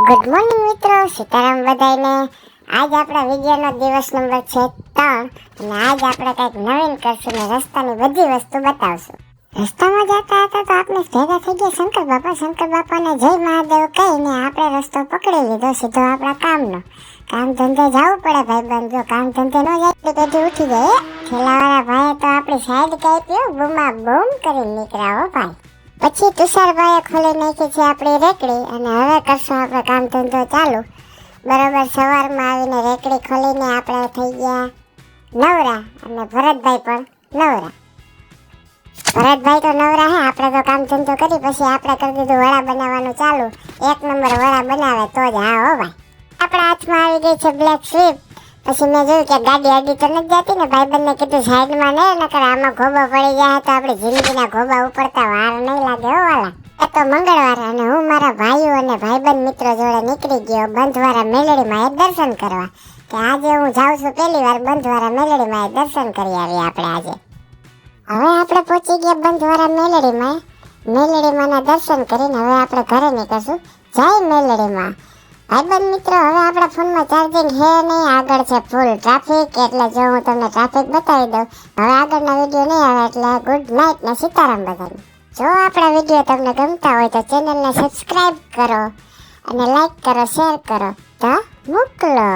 Good morning મિત્રો, સીતારામ બધાને। આજ આપણા વિડિયોનો દિવસ નંબર છે 3 અને આજ આપણે કંઈક નવીન કરશું ને રસ્તાની બધી વસ્તુ બતાવશું। રસ્તામાં જતા હતા તો આપણે ભેગા થઈ ગયા શંકર બાપાને જય મહાદેવ કહીને આપણે રસ્તો પકડી લીધો સીધો આપણા કામનો। કામ ધંધે જવું પડે ભાઈબંધ, જો કામ ધંધે ન જાય તો પેટી ઉઠી જાય। ઠેલાવાળા ભાઈએ તો આપણી સાઈડ કાપ્યો, બૂમા બૂમ કરી નીકળ્યા હો ભાઈ। પછી તુષારભાઈએ ખોલી નાખી છે આપણી રેકડી અને હવે કરશું આપણે કામ ધંધો ચાલુ। બરોબર સવારમાં આવીને રેકડી ખોલીને આપણે થઈ ગયા નવરા અને ભરતભાઈ પણ નવરા। ભરતભાઈ તો નવરા હે, આપણે તો કામ ધંધો કરી પછી આપણે કરી દીધું વડા બનાવવાનું ચાલુ। 1 નંબર વડા બનાવે તો જ હા હો ભાઈ। આપણા હાથમાં આવી ગઈ છે બ્લેક સ્વીપ। પછી મેં જોયું કે ગાડી આડી તો નથી જતી ને, ભાઈબંધને કીધું સાઈડમાં ને નકર આમાં ગોબા પડી જાય તો આપણી જિંદગીના ગોબા ઉપડતા વાર નહીં લાગે હો વાલા। એ તો મંગળવાર અને હું મારા ભાઈઓ અને ભાઈબંધ મિત્રો જોડે નીકળી ગયો બંધવારા મેલડીમાં એ દર્શન કરવા કે આજે હું જાઉં છું પહેલી વાર બંધવારા મેલડીમાં એ દર્શન કરી આવી આપણે આજે। હવે આપણે પહોંચી ગયા બંધવારા મેલડીમાંના દર્શન કરીને હવે આપણે ઘરે નીકળશું। જય મેલડીમાં। ભાઈબંધ મિત્રો, હવે આપણા ફોનમાં ચાર્જિંગ હે નહીં, આગળ છે ફૂલ ટ્રાફિક, એટલે જો હું તમને ટ્રાફિક બતાવી દઉં। હવે આગળના વિડીયો નહીં આવે એટલે ગુડ નાઇટ ને સીતારામ બધાને। જો આપણા વિડીયો તમને ગમતા હોય તો ચેનલને સબસ્ક્રાઇબ કરો અને લાઈક કરો, શેર કરો તો મોકલો।